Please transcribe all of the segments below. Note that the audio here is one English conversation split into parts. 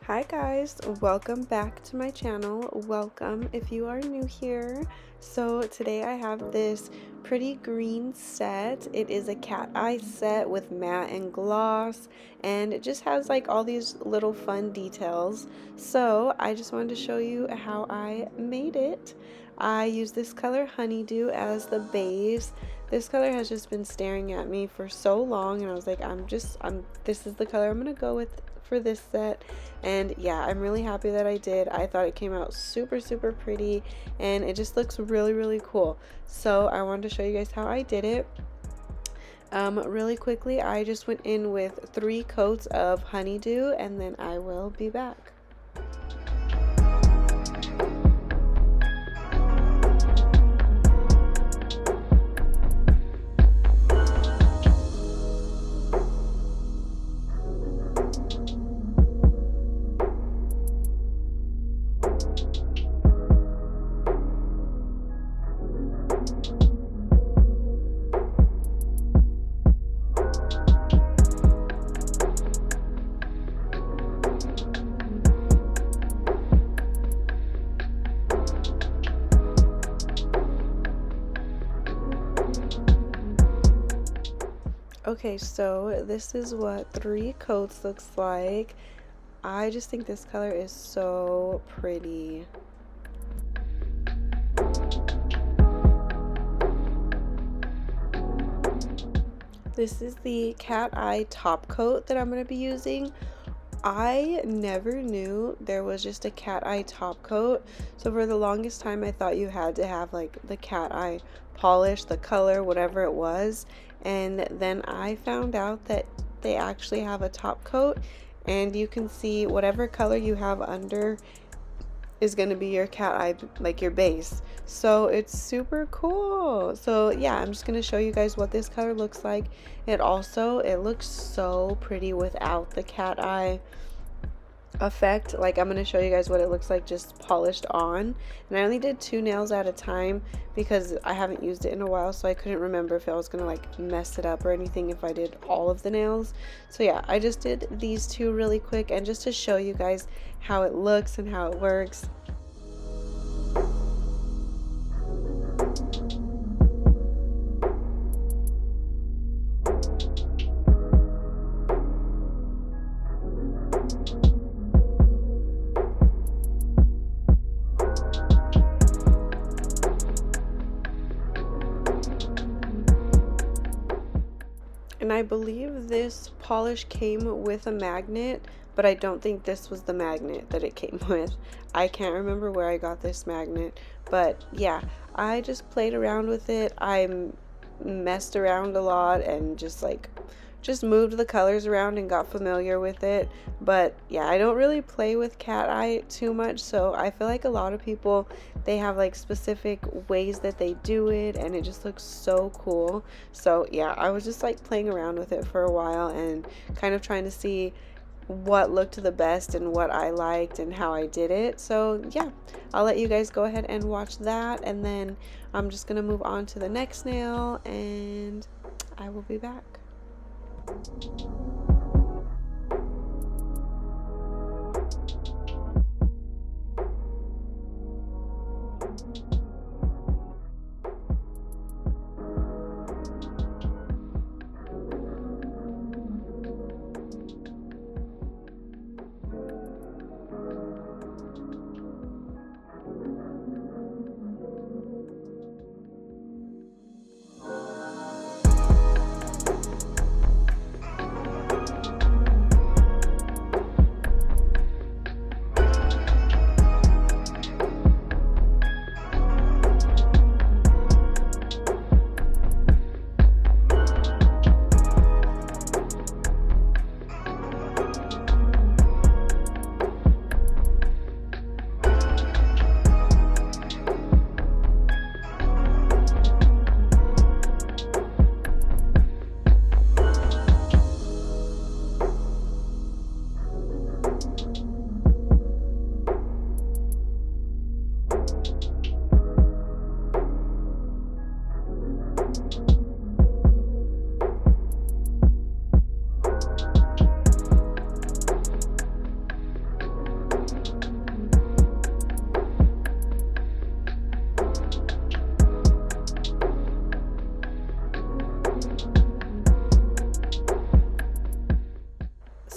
Hi guys, welcome back to my channel. Welcome if you are new here. So today I have this pretty green set. It is a cat eye set with matte and gloss, and it just has like all these little fun details. So I just wanted to show you how I made it. I used this color Honeydew as the base. This color has just been staring at me for so long, and I was like, this is the color I'm gonna go with for this set. And yeah, I'm really happy that I did. I thought it came out super pretty, and it just looks really cool. So I wanted to show you guys how I did it. Really quickly, I just went in with 3 coats of Honeydew, and then I will be back. Okay, so this is what 3 coats looks like. I just think this color is so pretty. This is the cat eye top coat that I'm going to be using. I never knew there was just a cat eye top coat. So for the longest time I thought you had to have like the cat eye polish, the color, whatever it was. And then I found out that they actually have a top coat, and you can see whatever color you have under is going to be your cat eye, like your base. So it's super cool. So yeah, I'm just going to show you guys what this color looks like. It looks so pretty without the cat eye effect. Like, I'm going to show you guys what it looks like just polished on, and I only did 2 nails at a time because I haven't used it in a while, so I couldn't remember if I was gonna like mess it up or anything if I did all of the nails. So yeah, I just did these 2 really quick, and just to show you guys how it looks and how it works. And I believe this polish came with a magnet, but I don't think this was the magnet that it came with. I can't remember where I got this magnet, but yeah, I just played around with it. I messed around a lot and just moved the colors around and got familiar with it. But yeah, I don't really play with cat eye too much, so I feel like a lot of people, they have like specific ways that they do it, and it just looks so cool. So yeah, I was just like playing around with it for a while and kind of trying to see what looked the best and what I liked and how I did it. So yeah, I'll let you guys go ahead and watch that, and then I'm just gonna move on to the next nail, and I will be back.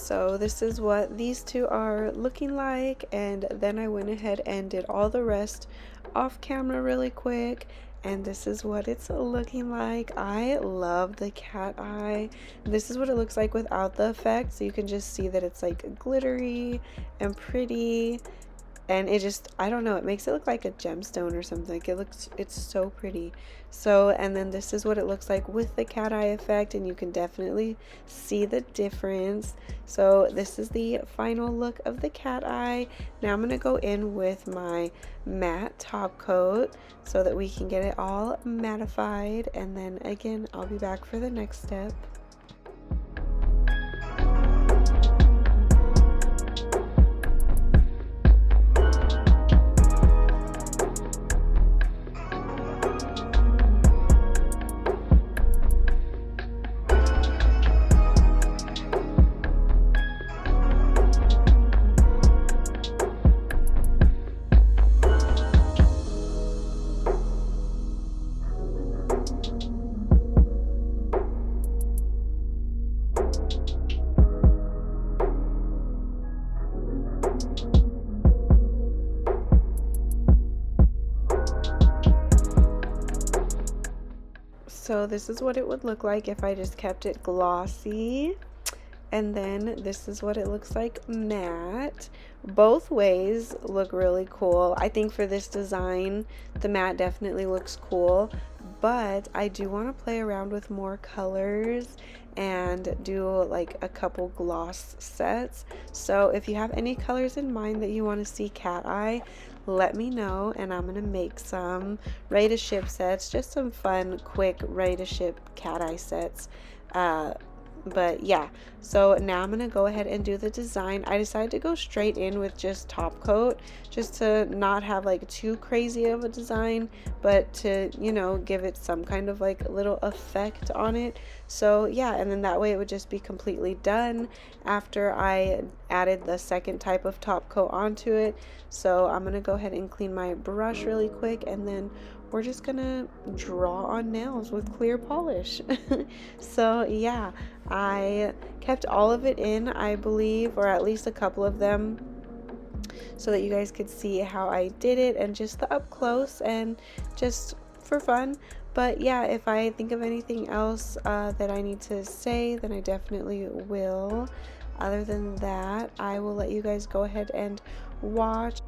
So this is what these two are looking like, and then I went ahead and did all the rest off camera really quick, and this is what it's looking like. I love the cat eye. This is what it looks like without the effect, so you can just see that it's like glittery and pretty. And it just, I don't know, it makes it look like a gemstone or something. Like it's so pretty. So, and then this is what it looks like with the cat eye effect, and you can definitely see the difference. So this is the final look of the cat eye. Now I'm gonna go in with my matte top coat so that we can get it all mattified, and then again I'll be back for the next step. So this is what it would look like if I just kept it glossy, and then this is what it looks like matte. Both ways look really cool. I think for this design the matte definitely looks cool, but I do want to play around with more colors and do like a couple gloss sets. So if you have any colors in mind that you want to see cat eye, let me know, and I'm gonna make some ready to ship sets, just some fun quick ready to ship cat eye sets. But yeah, so now I'm gonna go ahead and do the design. I decided to go straight in with just top coat, just to not have like too crazy of a design, but to, you know, give it some kind of like little effect on it. So yeah, and then that way it would just be completely done after I added the second type of top coat onto it. So I'm gonna go ahead and clean my brush really quick, and then we're just gonna draw on nails with clear polish. So yeah, I kept all of it in, I believe, or at least a couple of them, so that you guys could see how I did it and just the up close and just for fun. But yeah, if I think of anything else that I need to say, then I definitely will. Other than that, I will let you guys go ahead and watch.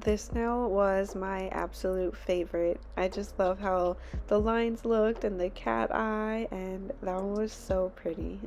This nail was my absolute favorite. I just love how the lines looked and the cat eye, and that one was so pretty.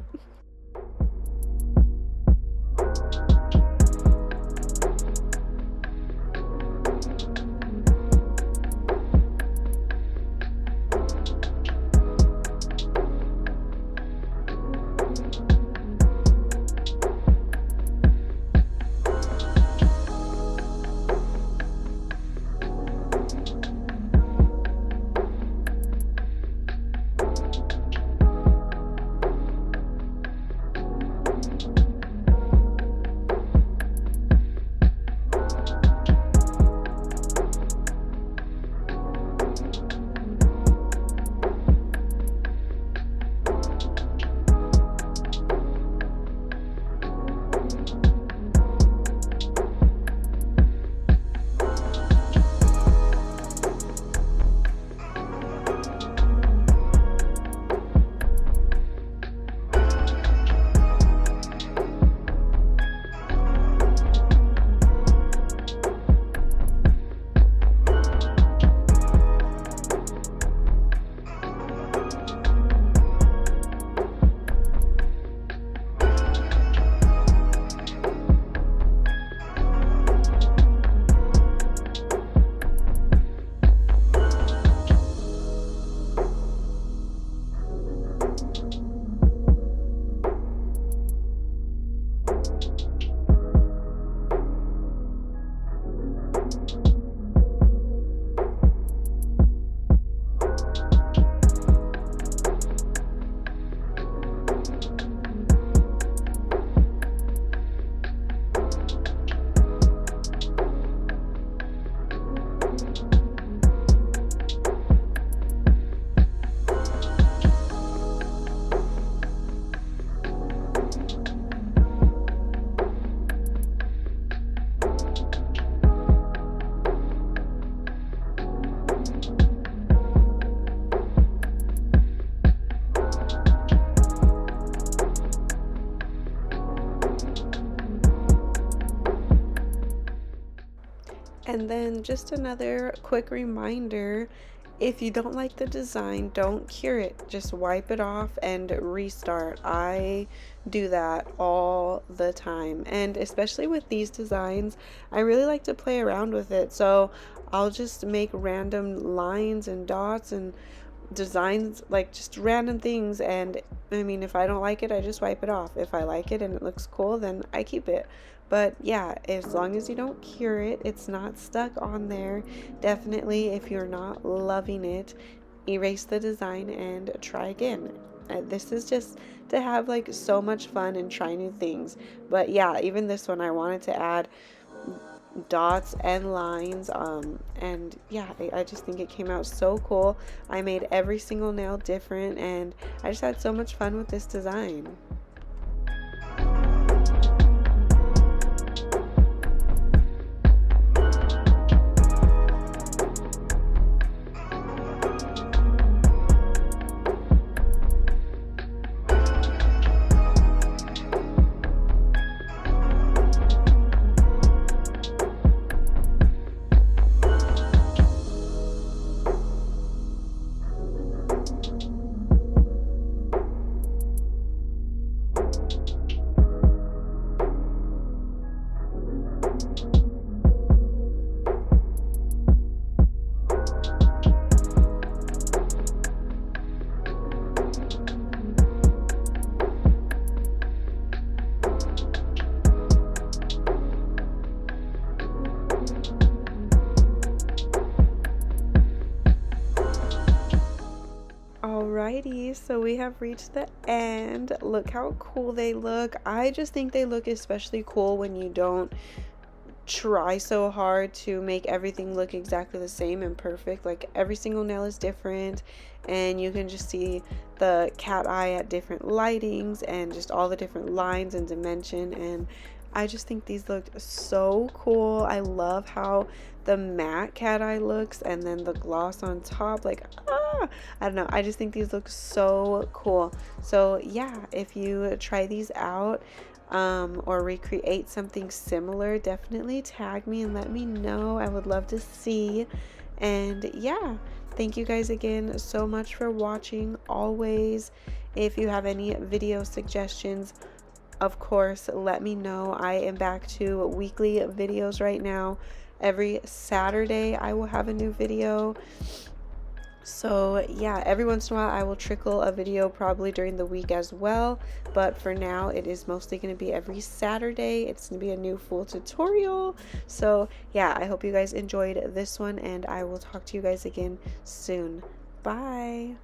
And then just another quick reminder, if you don't like the design, don't cure it. Just wipe it off and restart. I do that all the time. And especially with these designs, I really like to play around with it. So I'll just make random lines and dots and designs, like just random things. And I mean, if I don't like it, I just wipe it off. If I like it and it looks cool, then I keep it. But yeah, as long as you don't cure it, it's not stuck on there. Definitely, if you're not loving it, erase the design and try again. This is just to have like so much fun and try new things. But yeah, even this one, I wanted to add dots and lines, and yeah, I just think it came out so cool. I made every single nail different, and I just had so much fun with this design. Alrighty, so we have reached the end. Look how cool they look. I just think they look especially cool when you don't try so hard to make everything look exactly the same and perfect. Like every single nail is different, and you can just see the cat eye at different lightings and just all the different lines and dimension, and I just think these look so cool. I love how the matte cat eye looks and then the gloss on top, like I don't know, I just think these look so cool. So yeah, if you try these out, or recreate something similar, definitely tag me and let me know. I would love to see. And yeah, thank you guys again so much for watching. Always, if you have any video suggestions, of course, let me know. I am back to weekly videos right now. Every Saturday I will have a new video. So yeah, every once in a while I will trickle a video probably during the week as well, but for now it is mostly going to be every Saturday. It's going to be a new full tutorial. So yeah, I hope you guys enjoyed this one, and I will talk to you guys again soon. Bye.